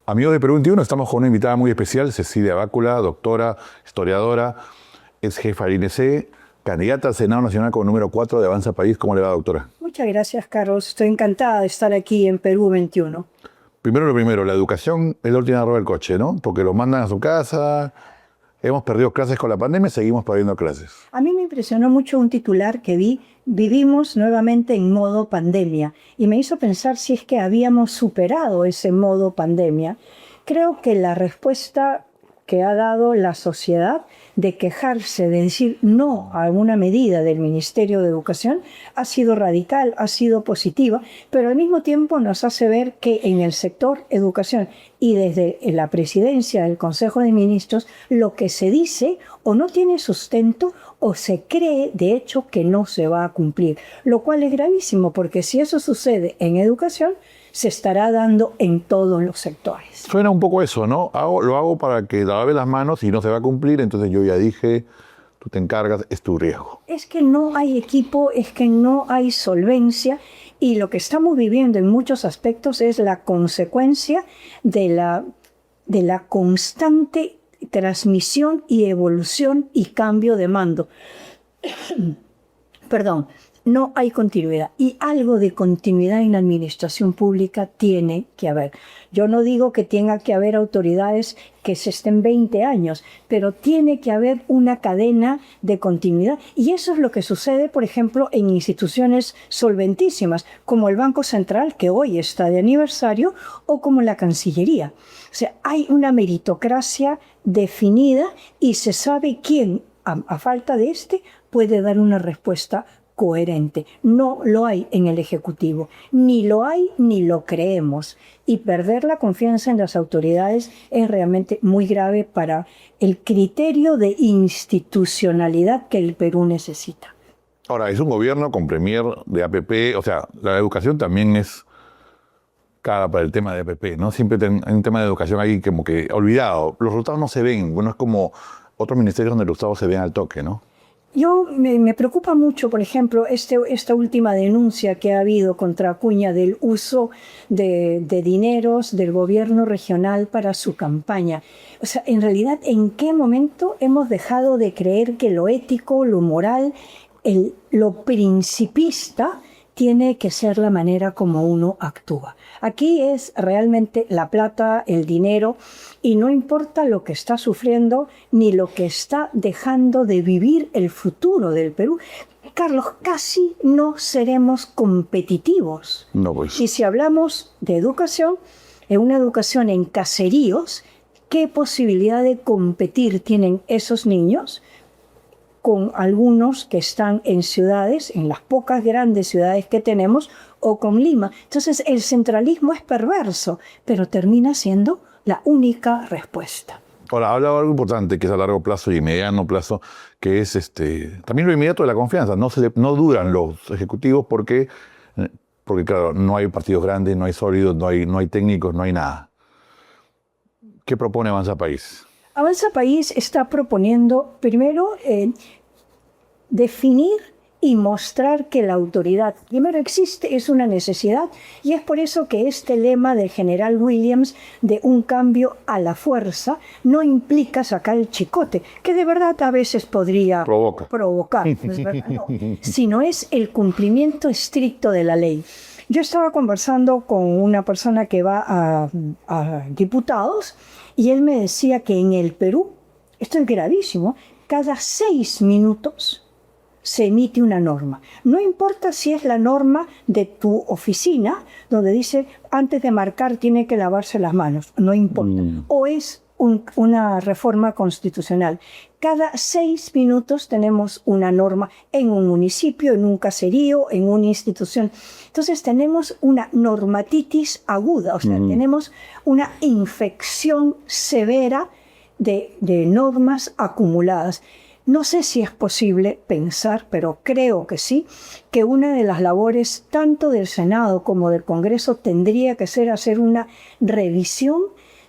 Amigos de Perú 21, estamos con una invitada muy especial, Cecilia Bácula, doctora, historiadora, es jefa del INC, candidata al Senado Nacional como número 4 de Avanza País. ¿Cómo le va, doctora? Muchas gracias, Carlos. Estoy encantada de estar aquí en Perú 21. Primero lo primero, la educación es la última rueda del coche, ¿no? Porque los mandan a su casa, hemos perdido clases con la pandemia, seguimos perdiendo clases. A mí me impresionó mucho un titular que vi: vivimos nuevamente en modo pandemia, y me hizo pensar si es que habíamos superado ese modo pandemia. Creo que la respuesta que ha dado la sociedad de quejarse, de decir no a alguna medida del Ministerio de Educación, ha sido radical, ha sido positiva, pero al mismo tiempo nos hace ver que en el sector educación y desde la presidencia del Consejo de Ministros, lo que se dice o no tiene sustento o se cree de hecho que no se va a cumplir, lo cual es gravísimo, porque si eso sucede en educación, se estará dando en todos los sectores. Suena un poco eso, ¿no? Lo hago para que lave las manos y no se va a cumplir, entonces yo ya dije, tú te encargas, es tu riesgo. Es que no hay equipo, es que no hay solvencia, y lo que estamos viviendo en muchos aspectos es la consecuencia de la constante transmisión y evolución y cambio de mando. Perdón. No hay continuidad, y algo de continuidad en la administración pública tiene que haber. Yo no digo que tenga que haber autoridades que se estén 20 años, pero tiene que haber una cadena de continuidad, y eso es lo que sucede, por ejemplo, en instituciones solventísimas, como el Banco Central, que hoy está de aniversario, o como la Cancillería. O sea, hay una meritocracia definida y se sabe quién, a falta de puede dar una respuesta coherente. No lo hay en el Ejecutivo, ni lo hay ni lo creemos, y perder la confianza en las autoridades es realmente muy grave para el criterio de institucionalidad que el Perú necesita. Ahora, es un gobierno con premier de APP, o sea, la educación también es cara para el tema de APP, ¿no? Siempre hay un tema de educación ahí como que olvidado. Los resultados no se ven, bueno, es como otros ministerios donde los resultados se ven al toque, ¿no? Yo me preocupa mucho, por ejemplo, esta última denuncia que ha habido contra Acuña del uso de dineros del gobierno regional para su campaña. O sea, en realidad, ¿en qué momento hemos dejado de creer que lo ético, lo moral, lo principista tiene que ser la manera como uno actúa? Aquí es realmente la plata, el dinero, y no importa lo que está sufriendo ni lo que está dejando de vivir el futuro del Perú. Carlos, casi no seremos competitivos. No, pues. Y si hablamos de educación, en una educación en caseríos, ¿qué posibilidad de competir tienen esos niños con algunos que están en ciudades, en las pocas grandes ciudades que tenemos, o con Lima? Entonces el centralismo es perverso, pero termina siendo la única respuesta. Ahora, habla de algo importante, que es a largo plazo y mediano plazo, que es también lo inmediato de la confianza. No duran los ejecutivos porque, claro, no hay partidos grandes, no hay sólidos, no hay técnicos, no hay nada. ¿Qué propone Avanza País? Avanza País está proponiendo, primero, definir y mostrar que la autoridad primero existe, es una necesidad, y es por eso que este lema del general Williams de un cambio a la fuerza no implica sacar el chicote, que de verdad a veces podría provocar, ¿no es verdad? No, sino es el cumplimiento estricto de la ley. Yo estaba conversando con una persona que va a diputados, y él me decía que en el Perú, esto es gravísimo, cada 6 minutos se emite una norma. No importa si es la norma de tu oficina, donde dice antes de marcar tiene que lavarse las manos, no importa. O es una reforma constitucional. Cada 6 minutos tenemos una norma en un municipio, en un caserío, en una institución. Entonces tenemos una normatitis aguda, o sea, tenemos una infección severa de normas acumuladas. No sé si es posible pensar, pero creo que sí, que una de las labores tanto del Senado como del Congreso tendría que ser hacer una revisión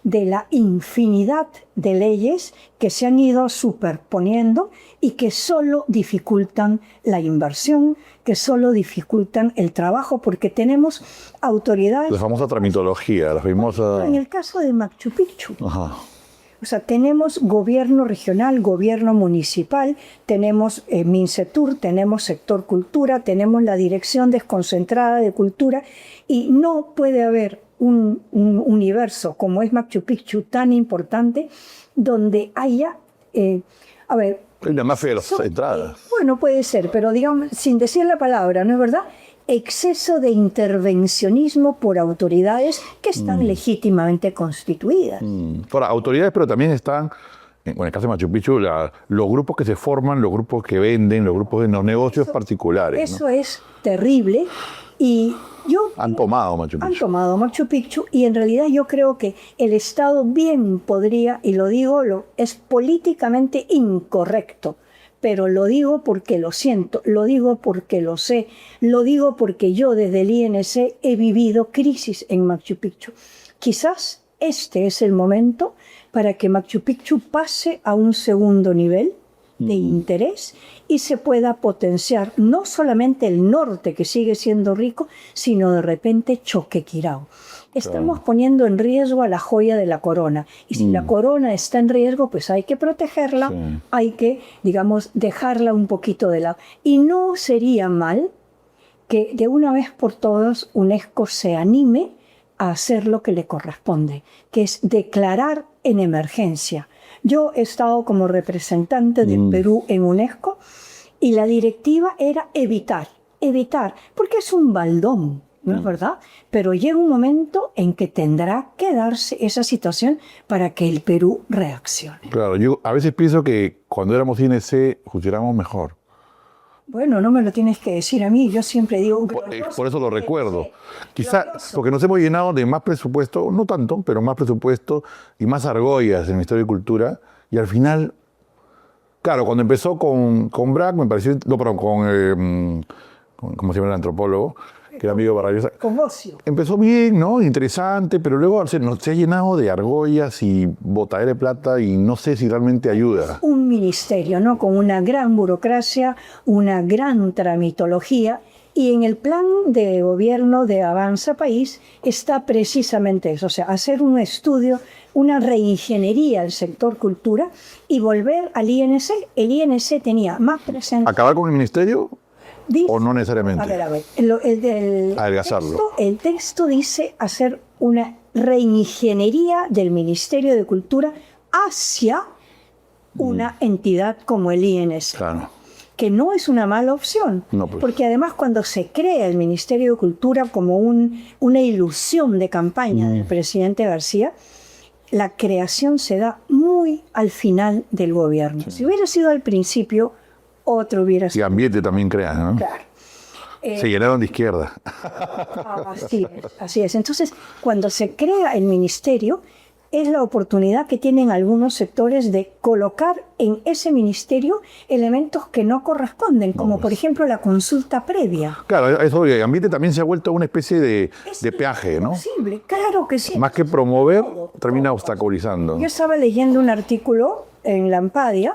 de la infinidad de leyes que se han ido superponiendo y que solo dificultan la inversión, que solo dificultan el trabajo, porque tenemos autoridades... La famosa tramitología, la famosa... En el caso de Machu Picchu. Ajá. O sea, tenemos gobierno regional, gobierno municipal, tenemos Mincetur, tenemos sector cultura, tenemos la dirección desconcentrada de cultura, y no puede haber un universo como es Machu Picchu tan importante donde haya, a ver... Es la mafia de las entradas. Bueno, puede ser, pero digamos, sin decir la palabra, ¿no es verdad? Exceso de intervencionismo por autoridades que están legítimamente constituidas. Ahora, autoridades, pero también están, en el caso de Machu Picchu, los grupos que se forman, los grupos que venden, los grupos de los negocios particulares. Eso es terrible y han tomado Machu Picchu. Han tomado Machu Picchu y en realidad yo creo que el Estado bien podría, y lo digo, es políticamente incorrecto, pero lo digo porque lo siento, lo digo porque lo sé, lo digo porque yo desde el INC he vivido crisis en Machu Picchu. Quizás este es el momento para que Machu Picchu pase a un segundo nivel de interés y se pueda potenciar no solamente el norte, que sigue siendo rico, sino de repente Choquequirao. Estamos poniendo en riesgo a la joya de la corona. Y si la corona está en riesgo, pues hay que protegerla, hay que, digamos, dejarla un poquito de lado. Y no sería mal que de una vez por todas UNESCO se anime a hacer lo que le corresponde, que es declarar en emergencia. Yo he estado como representante del Perú en UNESCO y la directiva era evitar, porque es un baldón, ¿no es verdad? Pero llega un momento en que tendrá que darse esa situación para que el Perú reaccione. Claro, yo a veces pienso que cuando éramos INC funcionamos mejor. Bueno, no me lo tienes que decir a mí, yo siempre digo... Por eso lo recuerdo. Quizá porque nos hemos llenado de más presupuesto, no tanto, pero más presupuesto y más argollas en el Ministerio de Cultura, y al final, claro, cuando empezó con Brack, me pareció, no, perdón, ¿cómo se llama el antropólogo? Que era amigo de Barrayosa. Con Ocio. Empezó bien, ¿no? Interesante, pero luego se ha llenado de argollas y botadera de plata y no sé si realmente ayuda. Un ministerio, ¿no? Con una gran burocracia, una gran tramitología, y en el plan de gobierno de Avanza País está precisamente eso, o sea, hacer un estudio, una reingeniería del sector cultura y volver al INC. El INC tenía más presencia. ¿Acabar con el ministerio? Dice, ¿O no necesariamente? A ver, adelgazarlo. El texto dice hacer una reingeniería del Ministerio de Cultura hacia una entidad como el INC. Claro. Que no es una mala opción, No, pues. Porque además cuando se crea el Ministerio de Cultura como una ilusión de campaña del presidente García, la creación se da muy al final del gobierno. Si hubiera sido al principio, otro hubiera sido. Y ambiente también crean, ¿no? Claro. Se llenaron de izquierda. Así es. Entonces, cuando se crea el ministerio, es la oportunidad que tienen algunos sectores de colocar en ese ministerio elementos que no corresponden, como por ejemplo la consulta previa. Claro, eso el ambiente también se ha vuelto una especie de peaje, ¿no? Posible, claro que sí. Más que promover, termina obstaculizando. Yo estaba leyendo un artículo en Lampadia,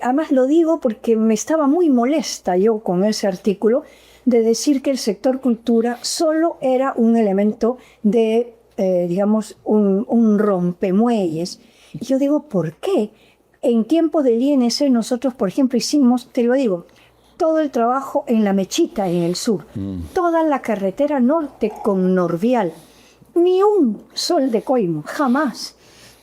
además lo digo porque me estaba muy molesta yo con ese artículo, de decir que el sector cultura solo era un elemento de, digamos, un rompemuelles. Y yo digo, ¿por qué? En tiempos del INC nosotros, por ejemplo, hicimos, te lo digo, todo el trabajo en La Mechita, en el sur, toda la carretera norte con Norvial, ni un sol de coimo, jamás.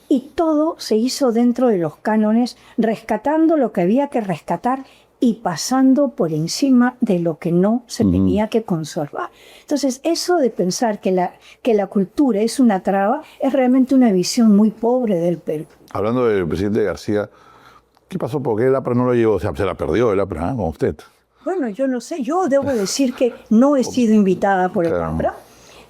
Y todo se hizo dentro de los cánones, rescatando lo que había que rescatar y pasando por encima de lo que no se tenía que conservar. Entonces, eso de pensar que la cultura es una traba es realmente una visión muy pobre del Perú. Hablando del presidente García, ¿qué pasó? ¿Por qué el APRA no lo llevó? O sea, se la perdió el APRA, ¿eh? Con usted. Bueno, yo no sé. Yo debo decir que no he sido invitada por el APRA,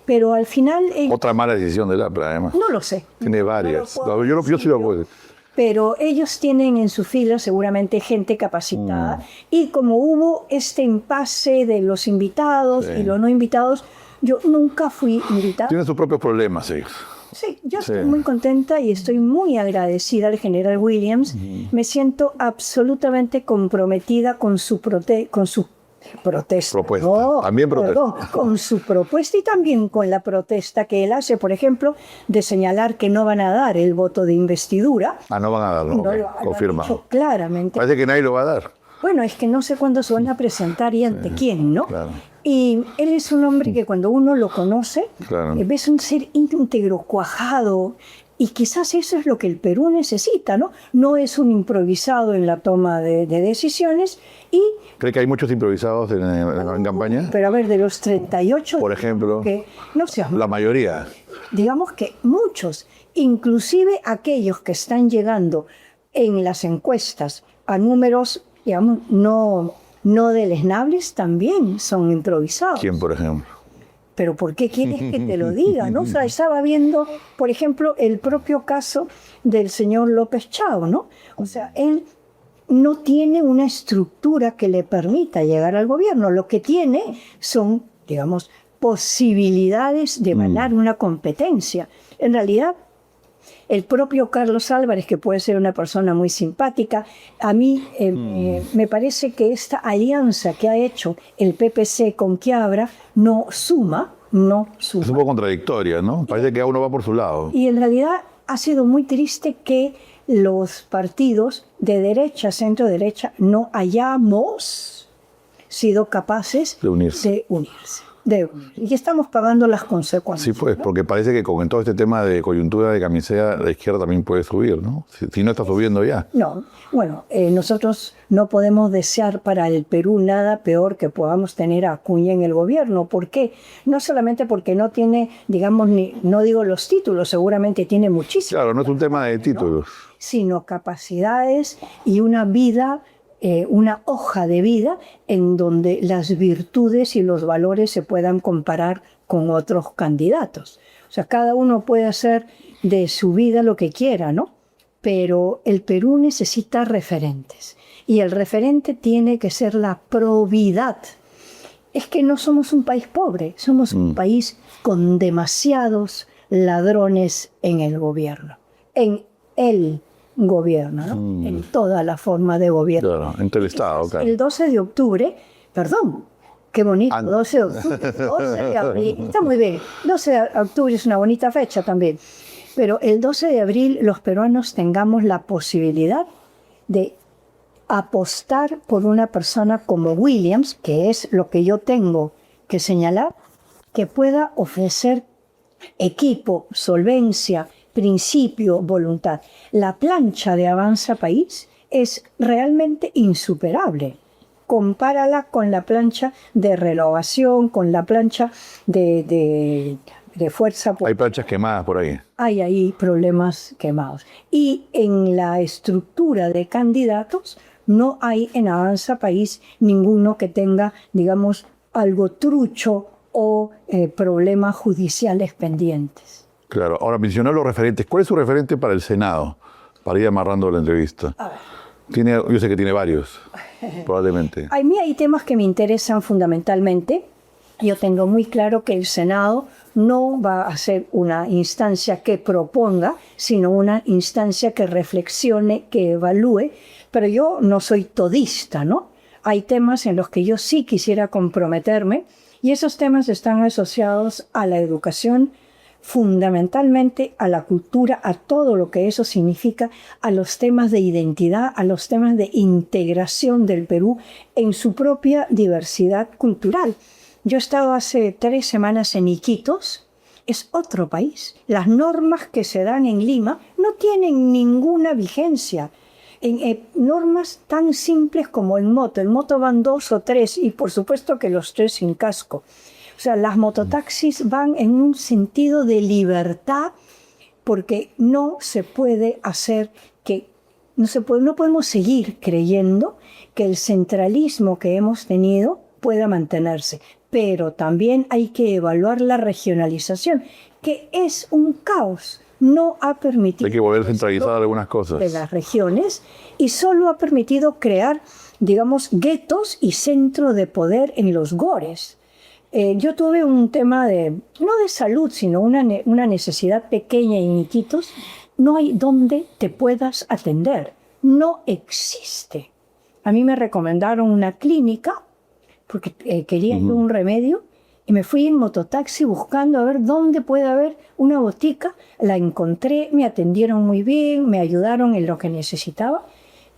pero al final... Otra mala decisión del APRA, además. No lo sé. Tiene varias. Yo sí lo puedo decir. Pero ellos tienen en su fila seguramente gente capacitada. Y como hubo este impasse de los invitados y los no invitados, yo nunca fui invitada. Tienen sus propios problemas ellos. Sí, yo estoy muy contenta y estoy muy agradecida al general Williams. Me siento absolutamente comprometida con su protesta. Propuesta. También protesta. Perdón, con su propuesta y también con la protesta que él hace, por ejemplo, de señalar que no van a dar el voto de investidura. No van a darlo, No okay. lo ha Confirma. dicho claramente. Parece que nadie lo va a dar. Bueno, es que no sé cuándo se van a presentar y ante quién, ¿no? Claro. Y él es un hombre que cuando uno lo conoce, Claro. ves un ser íntegro, cuajado, y quizás eso es lo que el Perú necesita, ¿no? No es un improvisado en la toma de decisiones y... ¿Cree que hay muchos improvisados en campaña? Pero a ver, de los 38... Por ejemplo, que no seas, la mayoría. digamos que muchos, inclusive aquellos que están llegando en las encuestas a números, digamos, no deleznables, también son improvisados. ¿Quién, por ejemplo? Pero ¿por qué quieres que te lo diga? ¿No? O sea, estaba viendo, por ejemplo, el propio caso del señor López Chao, ¿no? O sea, él no tiene una estructura que le permita llegar al gobierno. Lo que tiene son, digamos, posibilidades de ganar una competencia. En realidad, el propio Carlos Álvarez, que puede ser una persona muy simpática, a mí me parece que esta alianza que ha hecho el PPC con Quiabra no suma. Es un poco contradictoria, ¿no? Parece que cada uno va por su lado. Y en realidad ha sido muy triste que los partidos de derecha, centro-derecha, no hayamos sido capaces De unirse. Y estamos pagando las consecuencias. Sí, pues, ¿no? porque parece que con todo este tema de coyuntura de camisea, la izquierda también puede subir, ¿no? Si no está subiendo ya. No, bueno, nosotros no podemos desear para el Perú nada peor que podamos tener a Acuña en el gobierno. ¿Por qué? No solamente porque no tiene, digamos, no digo los títulos, seguramente tiene muchísimos. Claro, no es un tema de títulos. Sino capacidades y una vida, una hoja de vida en donde las virtudes y los valores se puedan comparar con otros candidatos. O sea, cada uno puede hacer de su vida lo que quiera, ¿no? Pero el Perú necesita referentes y el referente tiene que ser la probidad. Es que no somos un país pobre, somos un país con demasiados ladrones en el gobierno, en el gobierno, ¿no? En toda la forma de gobierno. Claro, entre el Estado, claro. El 12 de octubre, perdón, qué bonito, 12 de octubre, 12 de abril, está muy bien, 12 de octubre es una bonita fecha también, pero el 12 de abril los peruanos tengamos la posibilidad de apostar por una persona como Williams, que es lo que yo tengo que señalar, que pueda ofrecer equipo, solvencia, principio, voluntad. La plancha de Avanza País es realmente insuperable. Compárala con la plancha de Renovación, con la plancha de Fuerza Popular. Hay planchas quemadas por ahí. Hay ahí problemas quemados. Y en la estructura de candidatos no hay en Avanza País ninguno que tenga, digamos, algo trucho o problemas judiciales pendientes. Claro. Ahora mencionó los referentes. ¿Cuál es su referente para el Senado? Para ir amarrando la entrevista. A ver. Yo sé que tiene varios, probablemente. A mí hay temas que me interesan fundamentalmente. Yo tengo muy claro que el Senado no va a ser una instancia que proponga, sino una instancia que reflexione, que evalúe. Pero yo no soy todista, ¿no? Hay temas en los que yo sí quisiera comprometerme y esos temas están asociados a la educación, fundamentalmente a la cultura, a todo lo que eso significa, a los temas de identidad, a los temas de integración del Perú en su propia diversidad cultural. Yo he estado hace 3 semanas en Iquitos, es otro país. Las normas que se dan en Lima no tienen ninguna vigencia. En normas tan simples como en moto van 2 o 3 y por supuesto que los 3 sin casco. O sea, las mototaxis van en un sentido de libertad porque no se puede hacer no podemos seguir creyendo que el centralismo que hemos tenido pueda mantenerse. Pero también hay que evaluar la regionalización, que es un caos. No ha permitido... Hay que volver a centralizar algunas cosas. De las regiones y solo ha permitido crear, digamos, guetos y centro de poder en los gores. Yo tuve un tema no de salud, sino una necesidad pequeña y niquitos. No hay donde te puedas atender. No existe. A mí me recomendaron una clínica porque quería yo un remedio y me fui en mototaxi buscando a ver dónde puede haber una botica. La encontré, me atendieron muy bien, me ayudaron en lo que necesitaba,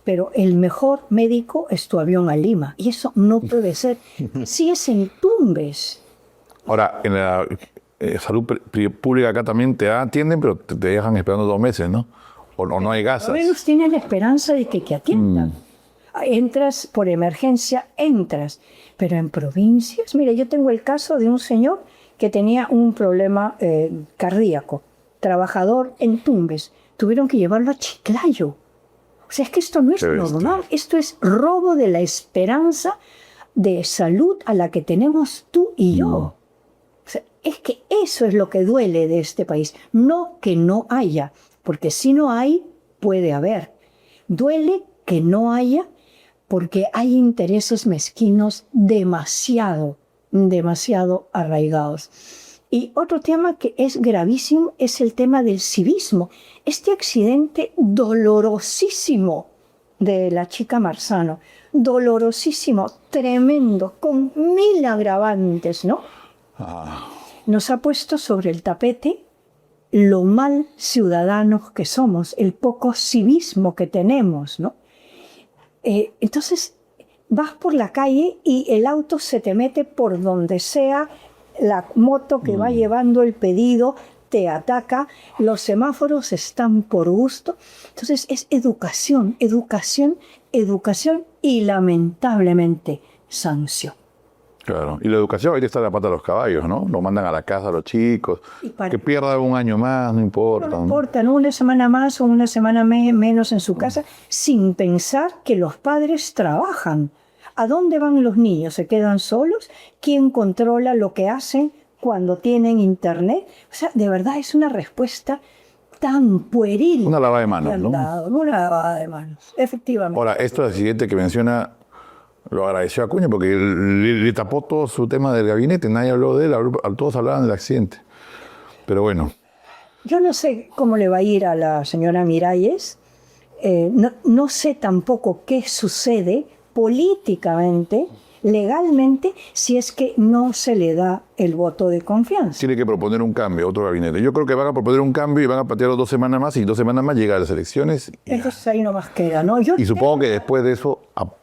pero el mejor médico es tu avión a Lima y eso no puede ser. Si es en Tumbes. Ahora, en la salud pública acá también te atienden, pero te dejan esperando 2 meses, ¿no? O no hay gasas. Al menos tienes la esperanza de que te atiendan. Entras por emergencia, entras. Pero en provincias, mira, yo tengo el caso de un señor que tenía un problema cardíaco, trabajador en Tumbes. Tuvieron que llevarlo a Chiclayo. O sea, es que esto no es normal. Esto es robo de la esperanza de salud a la que tenemos tú y yo. O sea, es que eso es lo que duele de este país. No que no haya, porque si no hay, puede haber. Duele que no haya porque hay intereses mezquinos demasiado arraigados. Y otro tema que es gravísimo es el tema del civismo. Este accidente dolorosísimo de la chica Marzano, dolorosísimo, tremendo, con 1000 agravantes, ¿no? Nos ha puesto sobre el tapete lo mal ciudadanos que somos, el poco civismo que tenemos, ¿no? Entonces vas por la calle y el auto se te mete por donde sea, la moto que va llevando el pedido te ataca, los semáforos están por gusto. Entonces es educación, educación, educación y lamentablemente sanción. Claro, y la educación ahorita está en la pata de los caballos, ¿no? Lo mandan a la casa a los chicos, que pierda un año más, no importa. No importa, ¿no? Una semana más o una semana menos en su casa, sin pensar que los padres trabajan. ¿A dónde van los niños? ¿Se quedan solos? ¿Quién controla lo que hacen cuando tienen internet? O sea, de verdad es una respuesta tan pueril. Una lavada de manos, ¿no? Una lavada de manos, efectivamente. Ahora, esto del siguiente que menciona, lo agradeció a Acuña porque le tapó todo su tema del gabinete, nadie habló de él, todos hablaban del accidente. Pero bueno. Yo no sé cómo le va a ir a la señora Miralles, no sé tampoco qué sucede políticamente, legalmente, si es que no se le da el voto de confianza. Tiene que proponer un cambio, otro gabinete. Yo creo que van a proponer un cambio y van a patearlo 2 semanas más y 2 semanas más llega a las elecciones. Entonces ahí nomás queda, ¿no? Y supongo que después de eso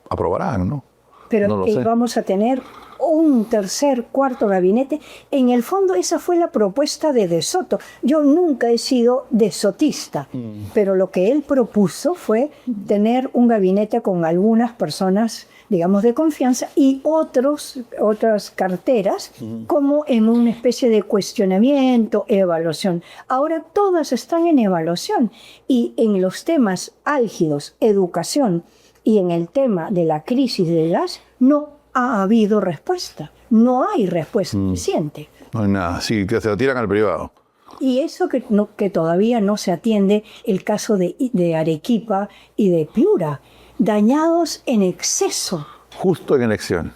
aprobarán, ¿no? Pero no lo sé. Vamos a tener un tercer, cuarto gabinete. En el fondo esa fue la propuesta de De Soto. Yo nunca he sido desotista, pero lo que él propuso fue tener un gabinete con algunas personas, digamos, de confianza y otras carteras, como en una especie de cuestionamiento, evaluación. Ahora todas están en evaluación y en los temas álgidos, educación, y en el tema de la crisis del gas no ha habido respuesta. No hay respuesta suficiente. No hay nada, sí, que se lo tiran al privado. Y eso que todavía no se atiende, el caso de Arequipa y de Piura, dañados en exceso. Justo en elecciones.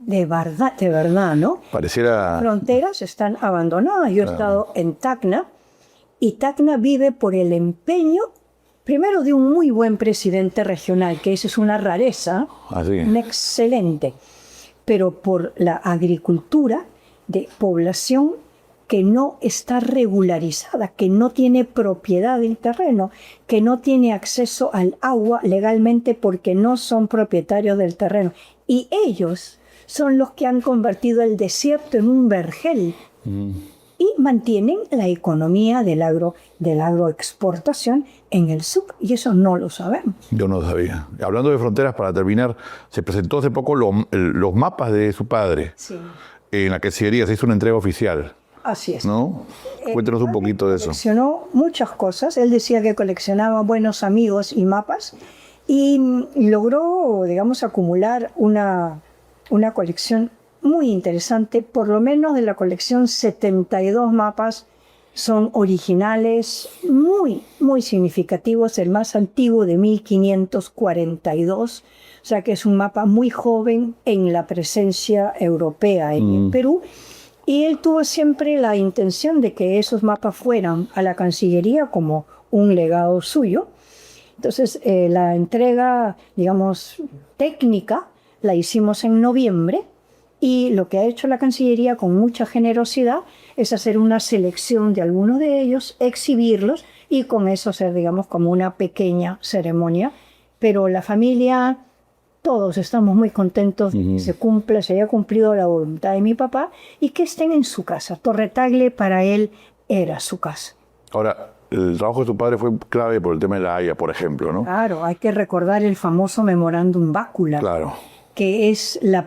De verdad, ¿no? Pareciera... Las fronteras están abandonadas. Yo he estado en Tacna y Tacna vive por el empeño primero de un muy buen presidente regional, que eso es una rareza, un excelente, pero por la agricultura de población que no está regularizada, que no tiene propiedad del terreno, que no tiene acceso al agua legalmente porque no son propietarios del terreno. Y ellos son los que han convertido el desierto en un vergel. Y mantienen la economía de la agroexportación en el sur, y eso no lo sabemos. Yo no lo sabía. Hablando de fronteras, para terminar, se presentó hace poco los mapas de su padre, sí, en la Cancillería, se hizo una entrega oficial. Así es. ¿No? Cuéntenos un poquito de eso. Coleccionó muchas cosas, él decía que coleccionaba buenos amigos y mapas, y logró, digamos, acumular una colección muy interesante. Por lo menos de la colección 72 mapas son originales, muy, muy significativos. El más antiguo, de 1542, O sea que es un mapa muy joven en la presencia europea en el Perú. Y él tuvo siempre la intención de que esos mapas fueran a la Cancillería como un legado suyo. Entonces, la entrega, digamos, técnica la hicimos en noviembre, y lo que ha hecho la Cancillería con mucha generosidad es hacer una selección de algunos de ellos, exhibirlos y con eso hacer, digamos, como una pequeña ceremonia. Pero la familia, todos estamos muy contentos de que se haya cumplido la voluntad de mi papá y que estén en su casa. Torre Tagle para él era su casa. Ahora, el trabajo de tu padre fue clave por el tema de la Haya, por ejemplo, ¿no? Claro, hay que recordar el famoso memorándum Bácula, Claro. que es el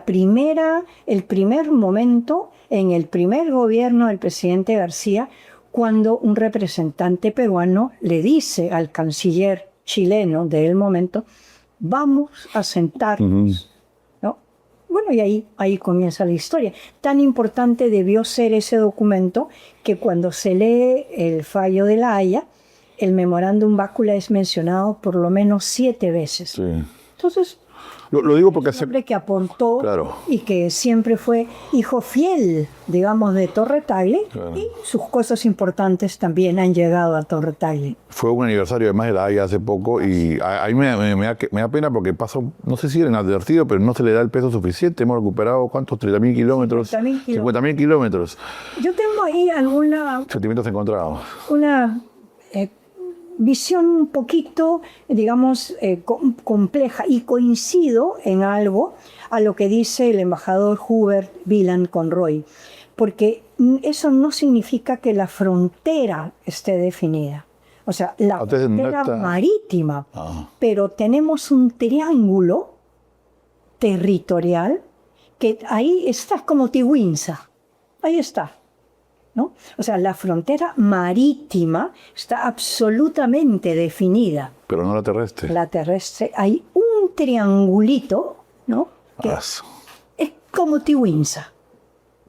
primer momento en el primer gobierno del presidente García, cuando un representante peruano le dice al canciller chileno del momento: vamos a sentarnos, ¿no? Bueno, y ahí comienza la historia. Tan importante debió ser ese documento que cuando se lee el fallo de la Haya, el memorándum Bácula es mencionado por lo menos 7 veces. Sí. Entonces, Lo digo porque un hombre que aportó, claro, y que siempre fue hijo fiel, digamos, de Torre Tagle, claro, y sus cosas importantes también han llegado a Torre Tagle. fue un aniversario además de la Haya hace poco, y a mí me da pena porque pasó, no sé si era inadvertido, pero no se le da el peso suficiente. Hemos recuperado, ¿cuántos? 30.000 kilómetros. 50.000 kilómetros. Yo tengo ahí alguna Sentimientos encontrados. una visión un poquito, digamos, compleja, y coincido en algo a lo que dice el embajador Hubert Villain-Conroy, porque eso no significa que la frontera esté definida. O sea, la frontera marítima, pero tenemos un triángulo territorial que ahí está como Tiwinsa, ahí está, ¿no? O sea, la frontera marítima está absolutamente definida. Pero no la terrestre. La terrestre, hay un triangulito, ¿no? Que es como Tiwinsa.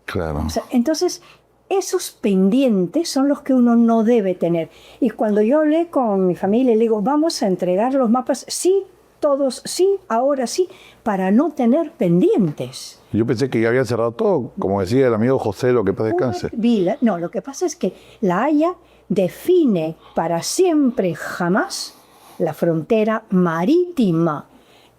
Claro. O sea, entonces, esos pendientes son los que uno no debe tener. Y cuando yo hablé con mi familia, le digo, vamos a entregar los mapas, sí, todos sí, ahora sí, para no tener pendientes. Yo pensé que ya habían cerrado todo, como decía el amigo José, lo que pasa descanse. No, lo que pasa es que la Haya define para siempre, jamás, la frontera marítima.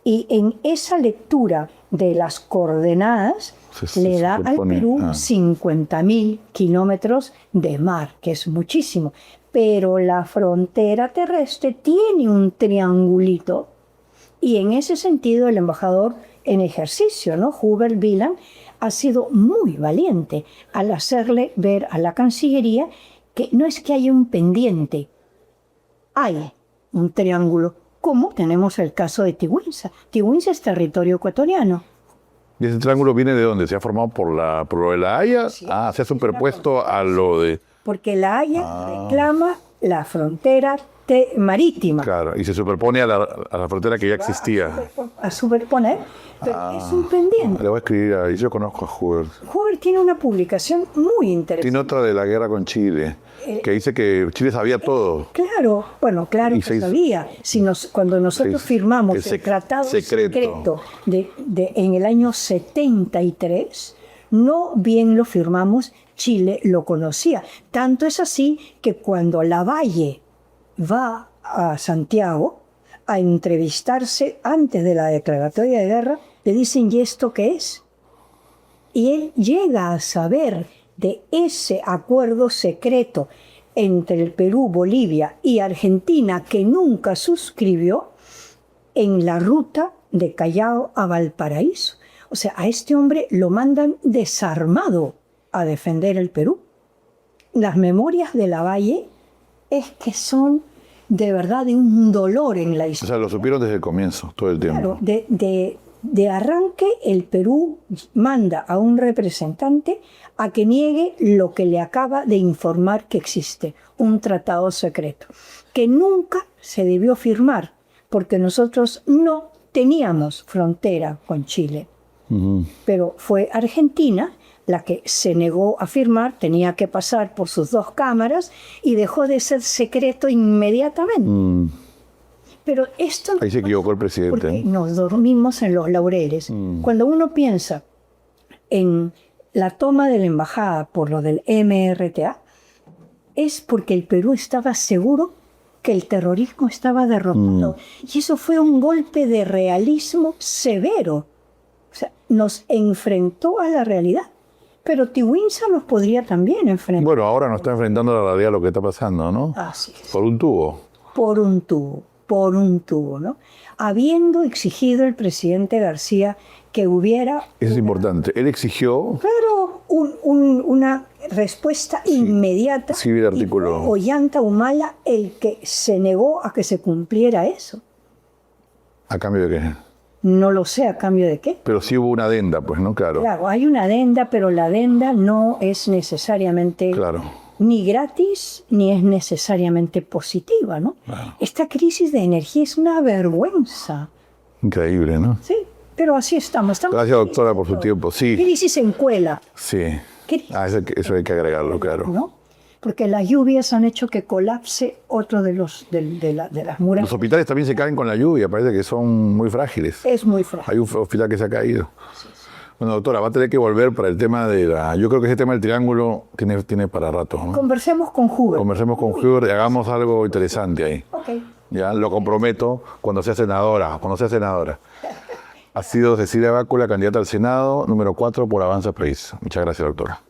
Y en esa lectura de las coordenadas le da al Perú 50.000 kilómetros de mar, que es muchísimo. Pero la frontera terrestre tiene un triangulito. Y en ese sentido el embajador en ejercicio, ¿no? Hubert Villain, ha sido muy valiente al hacerle ver a la Cancillería que no es que haya un pendiente, hay un triángulo, como tenemos el caso de Tiwinsa. Tiwinsa es territorio ecuatoriano. ¿Y ese triángulo viene de dónde? ¿Se ha formado por lo de la Haya? Sí, se ha superpuesto a lo de... Porque la Haya reclama la frontera marítima. Claro, y se superpone a la frontera que ya existía. A superponer, pero es un pendiente. Le voy a escribir ahí, yo conozco a Hubert. Hubert tiene una publicación muy interesante. Tiene otra de la guerra con Chile, que dice que Chile sabía todo. Claro, bueno, claro que sabía. Cuando nosotros firmamos el tratado secreto en el año 73, no bien lo firmamos, Chile lo conocía. Tanto es así que cuando Lavalle va a Santiago a entrevistarse antes de la declaratoria de guerra, le dicen, ¿y esto qué es? Y él llega a saber de ese acuerdo secreto entre el Perú, Bolivia y Argentina, que nunca suscribió, en la ruta de Callao a Valparaíso. O sea, a este hombre lo mandan desarmado a defender el Perú. Las memorias de Lavalle es que son de verdad de un dolor en la historia. O sea, lo supieron desde el comienzo, todo el tiempo. Claro, de arranque el Perú manda a un representante a que niegue lo que le acaba de informar que existe, un tratado secreto, que nunca se debió firmar, porque nosotros no teníamos frontera con Chile. Pero fue Argentina la que se negó a firmar, tenía que pasar por sus 2 cámaras y dejó de ser secreto inmediatamente. Pero esto... Ahí se equivocó el presidente. Porque nos dormimos en los laureles. Cuando uno piensa en la toma de la embajada por lo del MRTA, es porque el Perú estaba seguro que el terrorismo estaba derrotado. Y eso fue un golpe de realismo severo. O sea, nos enfrentó a la realidad. Pero Tiwinsa nos podría también enfrentar. Bueno, ahora nos está enfrentando a la realidad lo que está pasando, ¿no? Así es. Por un tubo. Por un tubo, ¿no? Habiendo exigido el presidente García que hubiera... Eso es importante. Él exigió... Pero una respuesta inmediata. Sí, vi el artículo. Y fue Ollanta Humala el que se negó a que se cumpliera eso. ¿A cambio de qué? No lo sé a cambio de qué. Pero sí hubo una adenda, pues, ¿no? Claro. Claro, hay una adenda, pero la adenda no es necesariamente Claro. ni gratis ni es necesariamente positiva, ¿no? Claro. Esta crisis de energía es una vergüenza. Increíble, ¿no? Sí, pero así estamos. Gracias, doctora, por su tiempo. Sí, Crisis en Cuela, sí. Crisis, Eso hay que agregarlo, claro. ¿no? Porque las lluvias han hecho que colapse otro de las murallas. Los hospitales también se caen con la lluvia, parece que son muy frágiles. Es muy frágil. Hay un hospital que se ha caído. Bueno, doctora, va a tener que volver para el tema de la... Yo creo que ese tema del triángulo tiene para rato, ¿no? Conversemos con Huber. Conversemos con Huber y hagamos algo interesante ahí. Ok. Ya, lo comprometo cuando sea senadora. Ha sido Cecilia Bácula, candidata al Senado, número 4 por Avanza País. Muchas gracias, doctora.